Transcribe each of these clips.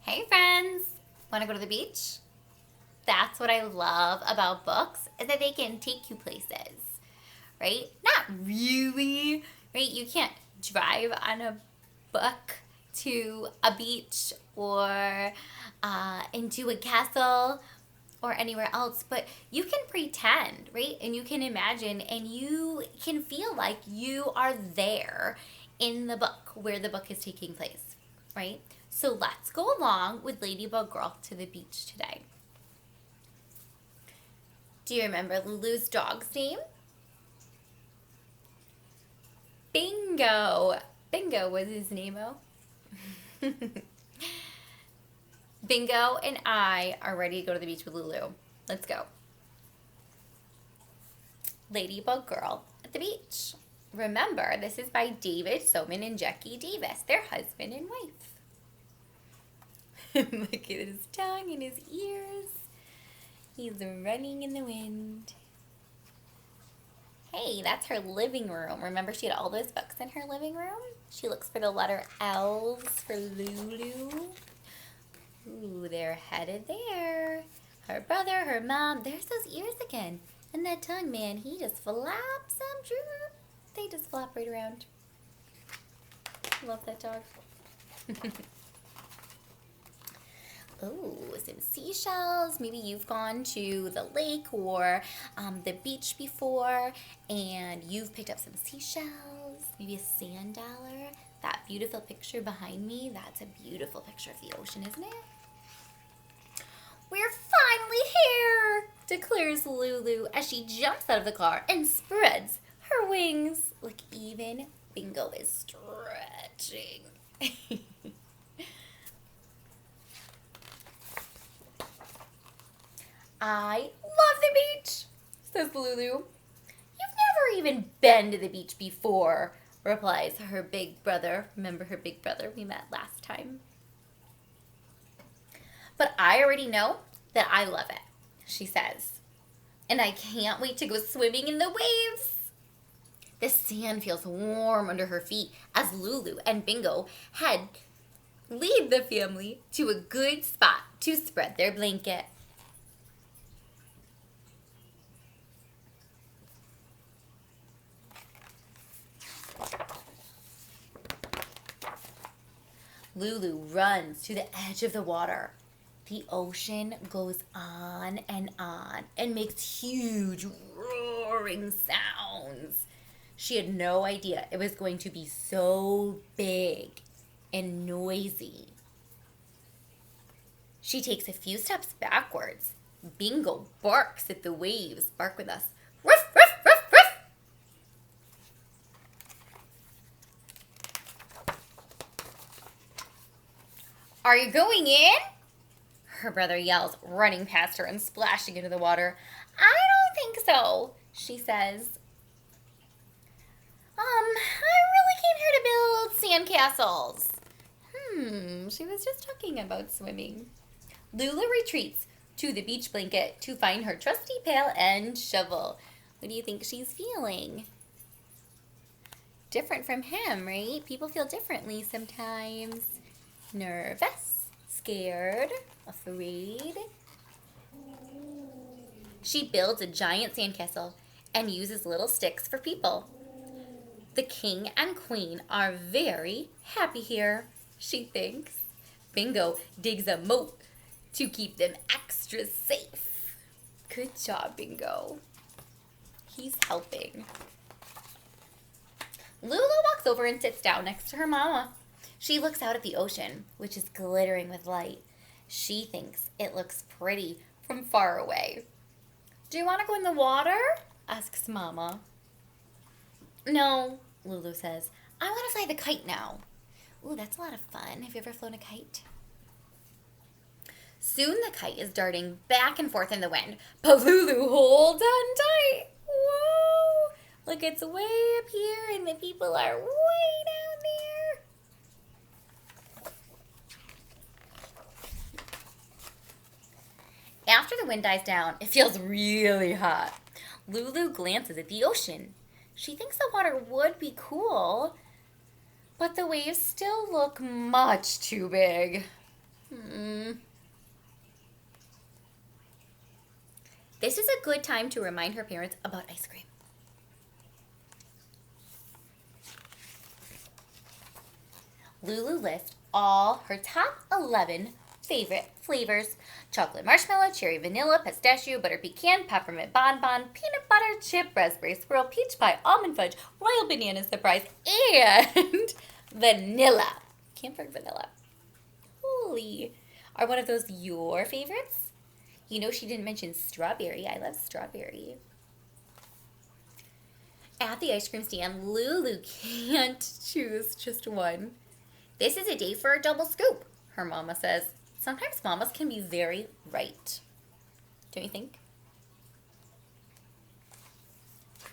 Hey friends, want to go to the beach? That's what I love about books is that they can take you places, right? Not really, right? You can't drive on a book to a beach or into a castle or anywhere else, but you can pretend, right? And you can imagine and you can feel like you are there in the book where the book is taking place, right? So let's go along with Ladybug Girl to the beach today. Do you remember Lulu's dog's name? Bingo. Bingo was his name-o. Bingo and I are ready to go to the beach with Lulu. Let's go. Ladybug Girl at the beach. Remember, this is by David Soman and Jackie Davis, their husband and wife. Look at his tongue and his ears. He's running in the wind. Hey, that's her living room. Remember she had all those books in her living room? She looks for the letter L's for Lulu. Ooh, they're headed there. Her brother, her mom. There's those ears again. And that tongue, man, he just flaps them. They just flap right around. Love that dog. Oh, some seashells. Maybe you've gone to the lake or the beach before and you've picked up some seashells, maybe a sand dollar. That beautiful picture behind me, that's a beautiful picture of the ocean, isn't it? We're finally here, declares Lulu as she jumps out of the car and spreads her wings. Look, even Bingo is stretching. I love the beach, says Lulu. You've never even been to the beach before, replies her big brother. Remember her big brother we met last time? But I already know that I love it, she says. And I can't wait to go swimming in the waves. The sand feels warm under her feet as Lulu and Bingo lead the family to a good spot to spread their blanket. Lulu runs to the edge of the water. The ocean goes on and makes huge roaring sounds. She had no idea it was going to be so big and noisy. She takes a few steps backwards. Bingo barks at the waves. Bark with us. Ruff, ruff, ruff, ruff. Are you going in? Her brother yells, running past her and splashing into the water. I don't think so, she says. I really came here to build sandcastles. She was just talking about swimming. Lulu retreats to the beach blanket to find her trusty pail and shovel. What do you think she's feeling? Different from him, right? People feel differently sometimes. Nervous, scared, afraid. She builds a giant sandcastle and uses little sticks for people. The king and queen are very happy here, she thinks. Bingo digs a moat to keep them extra safe. Good job, Bingo. He's helping. Lulu walks over and sits down next to her mama. She looks out at the ocean, which is glittering with light. She thinks it looks pretty from far away. Do you want to go in the water? Asks Mama. No, Lulu says. I want to fly the kite now. Ooh, that's a lot of fun. Have you ever flown a kite? Soon the kite is darting back and forth in the wind, but Lulu holds on tight. Whoa! Look, it's way up here and the people are way down there. After the wind dies down, it feels really hot. Lulu glances at the ocean. She thinks the water would be cool, but the waves still look much too big. This is a good time to remind her parents about ice cream. Lulu lists all her top 11 favorite flavors: chocolate marshmallow, cherry vanilla, pistachio, butter pecan, peppermint bonbon, peanut butter chip, raspberry swirl, peach pie, almond fudge, royal banana surprise, and vanilla. Can't forget vanilla. Holy. Are one of those your favorites? You know she didn't mention strawberry. I love strawberry. At the ice cream stand, Lulu can't choose just one. This is a day for a double scoop, her mama says. Sometimes mamas can be very right. Don't you think?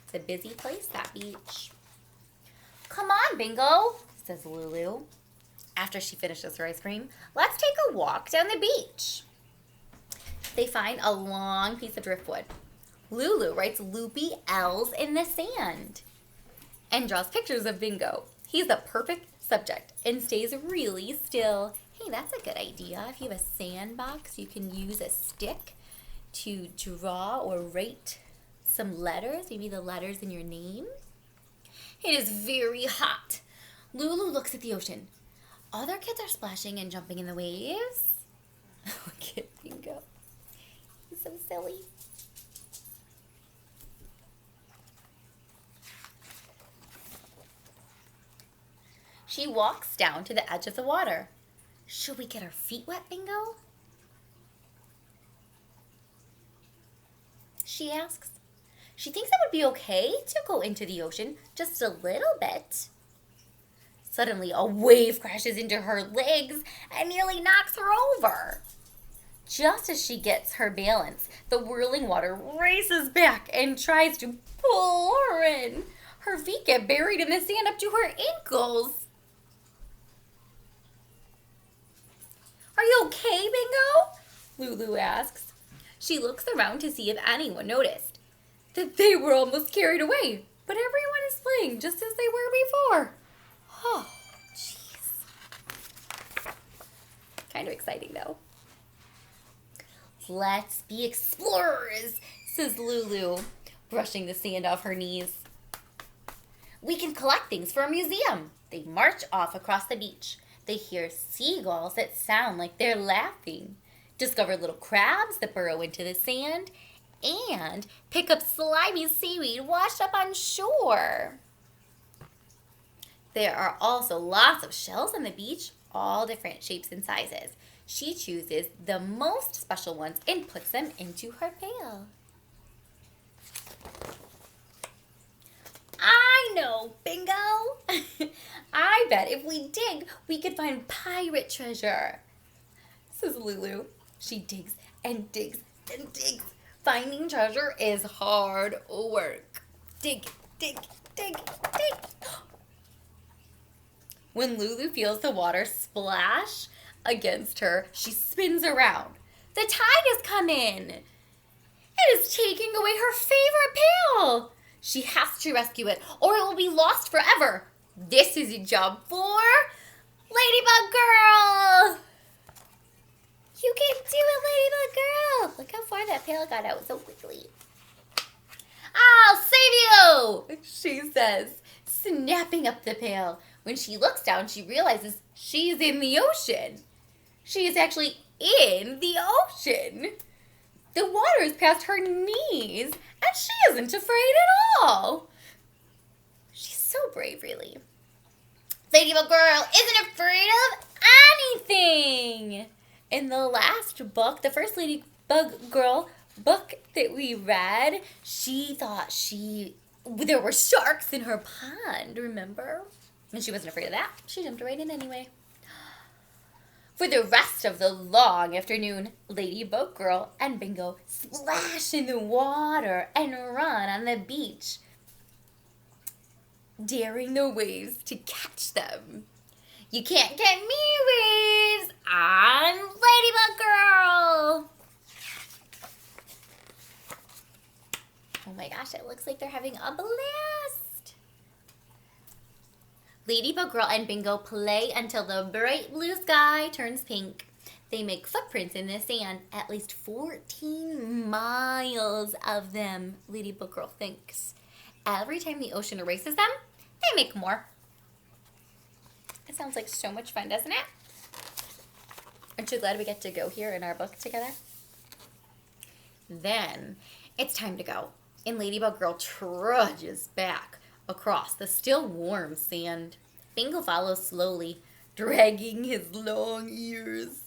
It's a busy place, that beach. Come on, Bingo, says Lulu. After she finishes her ice cream, let's take a walk down the beach. They find a long piece of driftwood. Lulu writes loopy L's in the sand and draws pictures of Bingo. He's the perfect subject and stays really still. Hey, that's a good idea. If you have a sandbox, you can use a stick to draw or write some letters, maybe the letters in your name. It is very hot. Lulu looks at the ocean. Other kids are splashing and jumping in the waves. Look at Bingo. He's so silly. She walks down to the edge of the water. Should we get our feet wet, Bingo? She asks. She thinks it would be okay to go into the ocean just a little bit. Suddenly, a wave crashes into her legs and nearly knocks her over. Just as she gets her balance, the whirling water races back and tries to pull her in. Her feet get buried in the sand up to her ankles. Are you okay, Bingo? Lulu asks. She looks around to see if anyone noticed that they were almost carried away, but everyone is playing just as they were before. Oh, jeez. Kind of exciting, though. Let's be explorers, says Lulu, brushing the sand off her knees. We can collect things for a museum. They march off across the beach. They hear seagulls that sound like they're laughing, discover little crabs that burrow into the sand, and pick up slimy seaweed washed up on shore. There are also lots of shells on the beach, all different shapes and sizes. She chooses the most special ones and puts them into her pail. I know, Bingo. I bet if we dig, we could find pirate treasure, says Lulu. She digs and digs and digs. Finding treasure is hard work. Dig, dig, dig, dig. When Lulu feels the water splash against her, she spins around. The tide has come in. It is taking away her favorite pail. She has to rescue it, or it will be lost forever. This is a job for Ladybug Girl. You can do it, Ladybug Girl. Look how far that pail got out so quickly. I'll save you, she says, snapping up the pail. When she looks down, she realizes she's in the ocean. She is actually in the ocean. The water is past her knees, and she isn't afraid at all. She's so brave, really. Ladybug Girl isn't afraid of anything. In the last book, the first Ladybug Girl book that we read, she thought there were sharks in her pond, remember? And she wasn't afraid of that. She jumped right in anyway. For the rest of the long afternoon, Ladybug Girl and Bingo splash in the water and run on the beach, daring the waves to catch them. You can't get me, waves! I'm Ladybug Girl! Oh my gosh, it looks like they're having a blast! Ladybug Girl and Bingo play until the bright blue sky turns pink. They make footprints in the sand, at least 14 miles of them, Ladybug Girl thinks. Every time the ocean erases them, they make more. It sounds like so much fun, doesn't it? Aren't you glad we get to go here in our book together? Then it's time to go, and Ladybug Girl trudges back across the still warm sand. Bingo follows slowly, dragging his long ears.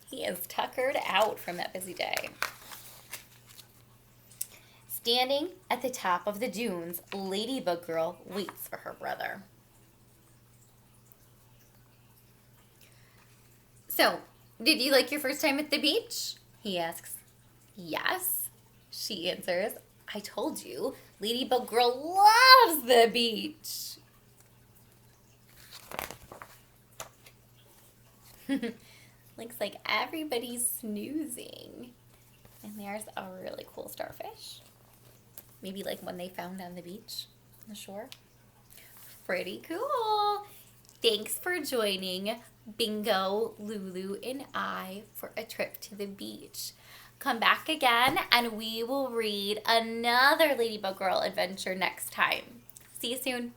He is tuckered out from that busy day. Standing at the top of the dunes, Ladybug Girl waits for her brother. So, did you like your first time at the beach? He asks. Yes, she answers. I told you, Ladybug Girl loves the beach. Looks like everybody's snoozing. And there's a really cool starfish. Maybe like one they found on the beach, on the shore. Pretty cool. Thanks for joining Bingo, Lulu, and I for a trip to the beach. Come back again and we will read another Ladybug Girl adventure next time. See you soon.